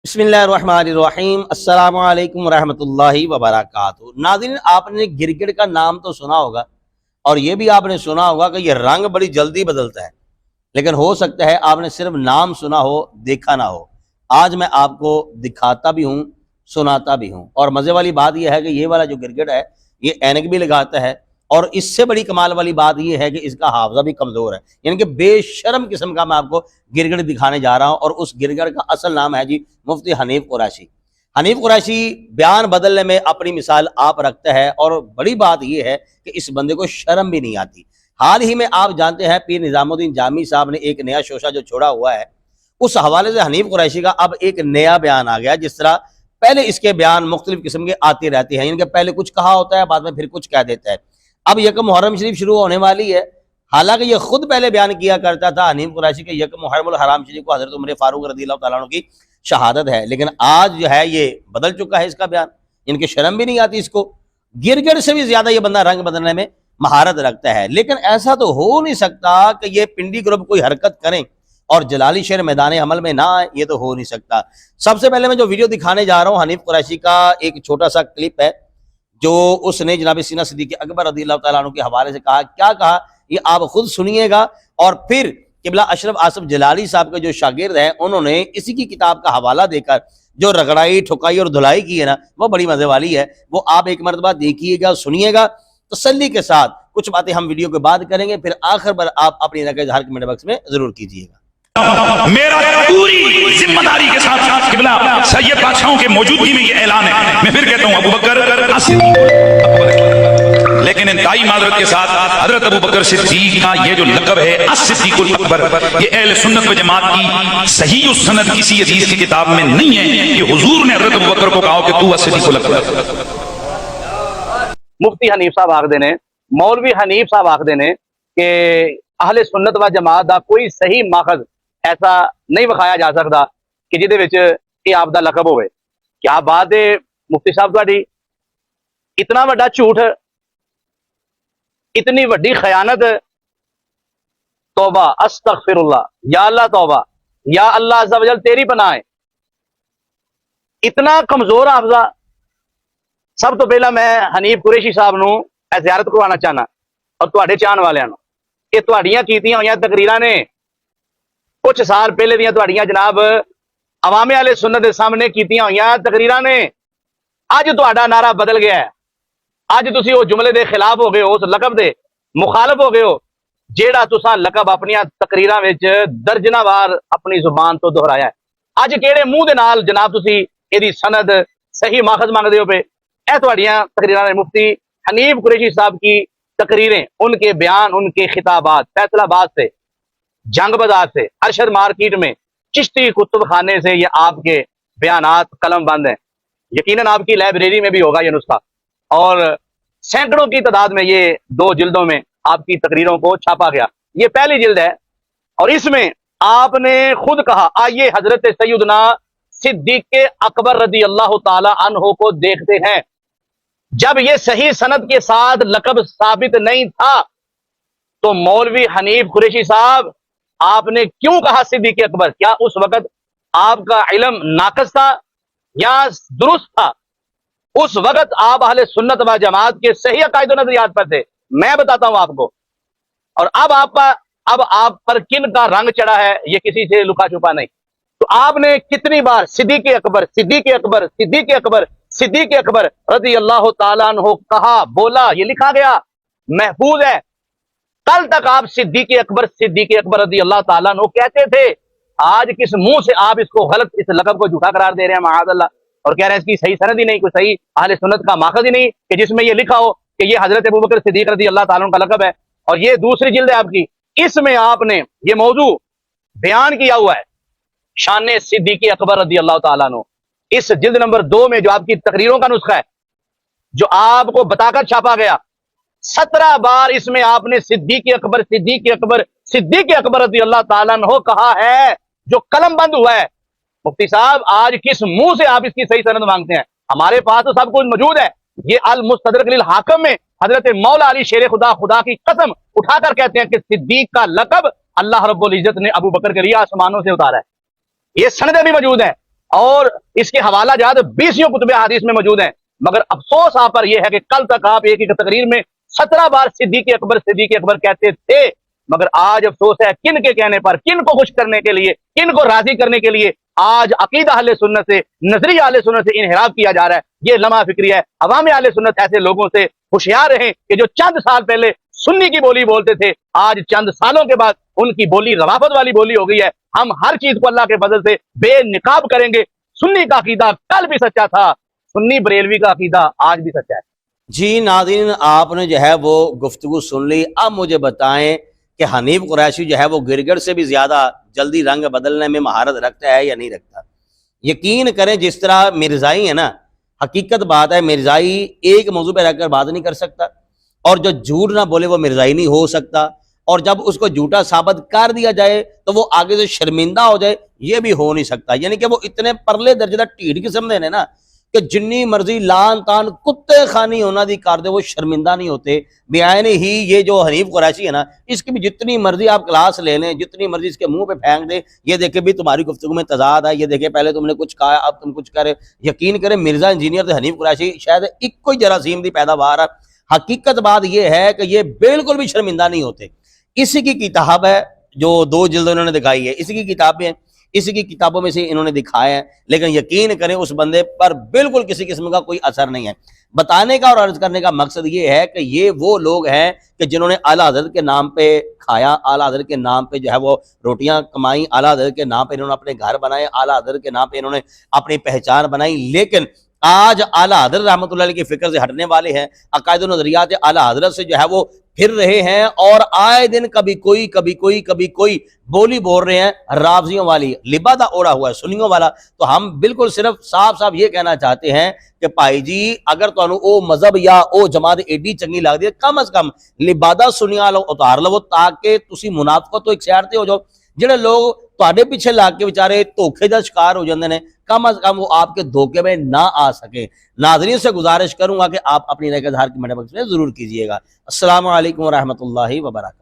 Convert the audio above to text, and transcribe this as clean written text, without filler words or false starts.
बिस्मिल्लाहिर्रहमानिर्रहीम अस्सलामु अलैकुम रहमतुल्लाहि व बरकातुहू। नाज़रीन, आपने गिरगिट का नाम तो सुना होगा और ये भी आपने सुना होगा कि ये रंग बड़ी जल्दी बदलता है, लेकिन हो सकता है आपने सिर्फ नाम सुना हो, देखा ना हो। आज मैं आपको दिखाता भी हूँ, सुनाता भी हूँ। और मज़े वाली बात यह है कि ये वाला जो गिरगिट है ये ऐनक भी लगाता है, और इससे बड़ी कमाल वाली बात यह है कि इसका हाफजा भी कमज़ोर है। यानी कि बेशरम किस्म का मैं आपको गिरगिट दिखाने जा रहा हूँ। और उस गिरगिट का असल नाम है जी मुफ्ती हनीफ कुरैशी। हनीफ कुरैशी बयान बदलने में अपनी मिसाल आप रखता है, और बड़ी बात यह है कि इस बंदे को शर्म भी नहीं आती। हाल ही में आप जानते हैं पीर निज़ामुद्दीन जामी साहब ने एक नया शोशा जो छोड़ा हुआ है, उस हवाले से हनीफ कुरैशी का अब एक नया बयान आ गया। जिस तरह पहले इसके बयान मुख्तलिफ किस्म के आते रहते हैं, इनके पहले कुछ कहा होता है, बाद में फिर कुछ कह देता है। अब यकम मुहर्रम शरीफ शुरू होने वाली है, हालांकि ये खुद पहले बयान किया करता था हनीफ कुरैशी के यकम मुहर्रम हराम शरीफ को हजरत उमर फारूक रज़ियल्लाहु तआला अन्हु की शहादत है, लेकिन आज जो है ये बदल चुका है इसका बयान। इनकी शर्म भी नहीं आती इसको। गिरगिट से भी ज्यादा ये बंदा रंग बदलने में महारत रखता है। लेकिन ऐसा तो हो नहीं सकता कि ये पिंडी ग्रुप कोई हरकत करें और जलाली शहर मैदान अमल में ना आए, ये तो हो नहीं सकता। सबसे पहले मैं जो वीडियो दिखाने जा रहा हूँ हनीफ कुरैशी का एक छोटा सा क्लिप है, जो उसने जनाब सीना सिद्दीक़ अकबर रज़ियल्लाहु तआला अन्हु के हवाले से कहा। क्या कहा ये आप खुद सुनिएगा, और फिर किबला अशरफ आसफ जलाली साहब के जो शागिर्द हैं उन्होंने इसी की किताब का हवाला देकर जो रगड़ाई ठुकाई और धुलाई की है ना, वो बड़ी मजे वाली है। वो आप एक मरतबा देखिएगा, सुनिएगा, तसल्ली के साथ। कुछ बातें हम वीडियो के बाद करेंगे, फिर आखिर पर आप अपनी नक़द इज़हार कमेंट बॉक्स में जरूर कीजिएगा। मेरा पूरी जिम्मेदारी के साथ किबला सैयद बादशाहों के मौजूदगी में ये ऐलान है। मैं फिर कहता हूँ अबू बकर सिद्दीक, लेकिन इंतहाई माजरत के साथ हजरत अबू बकर सिद्दीक का ये जो लक़ब है अस-सिद्दीकुल अकबर, ये अहले सुन्नत व जमात की सही उस सनद किसी अजीज की किताब में नहीं है कि हुजूर ने हजरत अबू बकर को कहा कि तू अस-सिद्दीकुल अकबर। मुफ्ती हनीफ साहब आखदे ने, मौलवी हनीफ साहब आखदे ने कि अहले सुन्नत व जमात दा कोई सही माखज ऐसा नहीं विखाया जा सकता कि जिहदे विच ये आप दा लकब होवे। क्या बात है मुफ्ती साहब, तुहाडी इतना वड्डा झूठ, इतनी वड्डी खयानत, तौबा अस्तगफिरुल्लाह, या अल्लाह तौबा, या अल्लाह अज़्ज़ा वजल तेरी पनाह है। इतना कमजोर हाफजा। सब तो पहला मैं हनीफ कुरैशी साहब नूं ज़ियारत करवाना चाहना, और तुहाडे चाहण वालियां नूं कि तुहाडीआं कीतियां होईआं तकरीरां ने कुछ साल पहले दियां तुहाडीआं जनाब अवामे वाले सुन्नत दे सामने कीतियां होईआं तकरीरां ने, अज तुहाडा नारा बदल गया है। अज तुसीं उस जुमले दे खिलाफ हो गए हो, उस लकब दे मुखालफ हो गए हो जेड़ा तुसां लकब अपनियां तकरीरां विच दर्जनां वार अपनी जुबान तो दोहराया है। अज किहड़े मुंह दे नाल जनाब तुसीं इहदी सनद सही माखज मंगदे हो पे? ए तुहाडीआं तकरीरां ने मुफ्ती हनीफ कुरैशी साहब की तकरीरें, उनके बयान, उनके खिताबात फैसलाबाद से, जंग बाजार से, अरशद मार्केट में, चिश्ती कुतुब खाने से ये आपके बयानात कलम बंद हैं। यकीनन आपकी लाइब्रेरी में भी होगा ये नुस्खा, और सैकड़ों की तादाद में ये 2 जिल्दों में आपकी तकरीरों को छापा गया। ये पहली जिल्द है, और इसमें आपने खुद कहा, आइए हजरत सैयदना सिद्दीक अकबर रज़ियल्लाहु ताला अन्हु को देखते हैं। जब ये सही सनद के साथ लकब साबित नहीं था तो मौलवी हनीफ कुरैशी साहब आपने क्यों कहा सिद्दीक अकबर? क्या उस वक्त आपका इल्म नाकस था या दुरुस्त था? उस वक्त आप अहले सुन्नत व जमात के सही अकायद व नजरियात पर थे। मैं बताता हूं आपको। और अब आप पर किन का रंग चढ़ा है ये किसी से लुका छुपा नहीं। तो आपने कितनी बार सिद्दीक अकबर, सिद्दीक अकबर, सिद्दीक अकबर, सिद्दीक अकबर रज़ियल्लाहु ताला अन्हु कहा, बोला, ये लिखा गया, महफूज है। कल तक आप सिद्दीक अकबर रज़ियल्लाहु ताला अन्हु कहते थे। आज किस मुंह से आप इसको गलत, इस लक़ब को झूठा करार दे रहे हैं माअज़ल्लाह, और कह रहे हैं इसकी सही सनद ही नहीं, कोई सही अहले सुन्नत का माखज़ ही नहीं कि जिसमें ये लिखा हो कि ये हजरत अबू बकर सिद्दीक रज़ियल्लाहु ताला अन्हु का लक़ब है। और ये दूसरी जिल्द है आपकी, इसमें आपने ये मौजू बयान किया हुआ है, शान सिद्दीक अकबर रज़ियल्लाहु ताला अन्हु। इस जिल्द नंबर 2 में जो आपकी तकरीरों का नुस्खा है, जो आपको बताकर छापा गया, 17 बार इसमें आपने सिद्दीक अकबर, सिद्दीक अकबर, सिद्दीक अकबर रज़ियल्लाहु ताला अन्हु कहा है, जो कलम बंद हुआ है। मुफ्ती साहब, आज किस मुंह से आप इसकी सही सनद मांगते हैं? हमारे पास तो सब कुछ मौजूद है। ये अल मुस्तदरक लिल हाकिम में हजरत मौला अली शेर खुदा की कसम उठाकर कहते हैं कि सिद्दीक का लक़ब अल्लाह रब्बुल इज्जत ने अबू बकर के लिए आसमानों से उतारा है। ये सनदें भी मौजूद है। اور اس کے حوالہ جات 20 کتب حدیث میں موجود ہیں، مگر افسوس آپ پر یہ ہے کہ کل تک آپ ایک تقریر میں 17 بار صدیق اکبر کہتے تھے، مگر آج افسوس ہے کن کے کہنے پر، کن کو خوش کرنے کے لیے، کن کو راضی کرنے کے لیے آج عقیدہ اہل سنت سے، نظریہ اہل سنت سے انحراف کیا جا رہا ہے۔ یہ لمحہ فکری ہے۔ عوام اہل سنت ایسے لوگوں سے ہوشیار رہیں کہ جو چند سال پہلے سنی کی بولی بولتے تھے، آج چند سالوں کے بعد ان کی بولی روافت والی بولی ہو گئی ہے۔ ہم ہر چیز کو اللہ کے فضل سے بے نقاب کریں گے۔ سنی کا عقیدہ کل بھی سچا تھا، سنی بریلوی کا عقیدہ آج بھی سچا ہے۔ جی ناظرین، آپ نے جو ہے وہ گفتگو سن لی۔ اب مجھے بتائیں کہ حنیف قریشی جو ہے وہ گرگڑ سے بھی زیادہ جلدی رنگ بدلنے میں مہارت رکھتا ہے یا نہیں رکھتا؟ یقین کریں جس طرح مرزائی ہے نا، حقیقت بات ہے مرزائی ایک موضوع پہ رہ کر بات نہیں کر سکتا، اور جو جھوٹ نہ بولے وہ مرزائی نہیں ہو سکتا، اور جب اس کو جھوٹا ثابت کر دیا جائے تو وہ آگے سے شرمندہ ہو جائے، یہ بھی ہو نہیں سکتا۔ یعنی کہ وہ اتنے پرلے درجے کا ٹھیٹ قسم دے نا کہ جنی مرضی لان تان کتے خانی ہونا دی کر دے وہ شرمندہ نہیں ہوتے۔ بیان ہی یہ جو حنیف قریشی ہے نا، اس کی بھی جتنی مرضی آپ کلاس لے لیں، جتنی مرضی اس کے منہ پہ پھینک دے، یہ دیکھیں بھی تمہاری گفتگو میں تضاد ہے، یہ دیکھیں پہلے تم نے کچھ کہا اب تم کچھ کرے۔ یقین کریں مرزا انجینئر تے حنیف قریشی شاید ایک کوئی جراثیم دی پیداوار ہے۔ حقیقت بات یہ ہے کہ یہ بالکل بھی شرمندہ نہیں ہوتے۔ اسی کی کتاب ہے جو 2 جلد انہوں نے دکھائی ہے، اسی کی کتابیں ہیں، اسی کی کتابوں میں سے انہوں نے دکھایا ہے، لیکن یقین کریں اس بندے پر بالکل کسی قسم کا کوئی اثر نہیں ہے۔ بتانے کا اور عرض کرنے کا مقصد یہ ہے کہ یہ وہ لوگ ہیں کہ جنہوں نے اعلیٰ حضرت کے نام پہ کھایا، اعلیٰ حضرت کے نام پہ جو ہے وہ روٹیاں کمائیں، اعلیٰ حضرت کے نام پہ انہوں نے اپنے گھر بنائے، اعلیٰ حضرت کے نام پہ انہوں نے اپنی پہچان بنائی، لیکن آج اعلیٰ حضرت رحمۃ اللہ علیہ کی فکر سے ہٹنے والے ہیں، عقائد و نظریات اعلیٰ حضرت سے جو ہے وہ پھر رہے ہیں، اور آئے دن کبھی کوئی بولی بول رہے ہیں رافضیوں والی، لبادہ اوڑا ہوا ہے سنیوں والا۔ تو ہم بالکل صرف صاف یہ کہنا چاہتے ہیں کہ بھائی جی اگر تانوں او مذہب یا او جماعت ایڈی چنگی لگ دی ہے، کم از کم لبادہ سنیاں لو اتار لو تاکہ تسی منافقت تو ایک سیارتے ہو جاؤ۔ جڑے لوگ تواڈے پیچھے لگ کے بیچارے دھوکے دا شکار ہو جاندے نے، کم از کم وہ آپ کے دھوکے میں نہ آ سکے۔ ناظرین سے گزارش کروں گا کہ آپ اپنی رائے کا اظہار کمنٹ باکس میں ضرور کیجیے گا۔ السلام علیکم ورحمۃ اللہ وبرکاتہ۔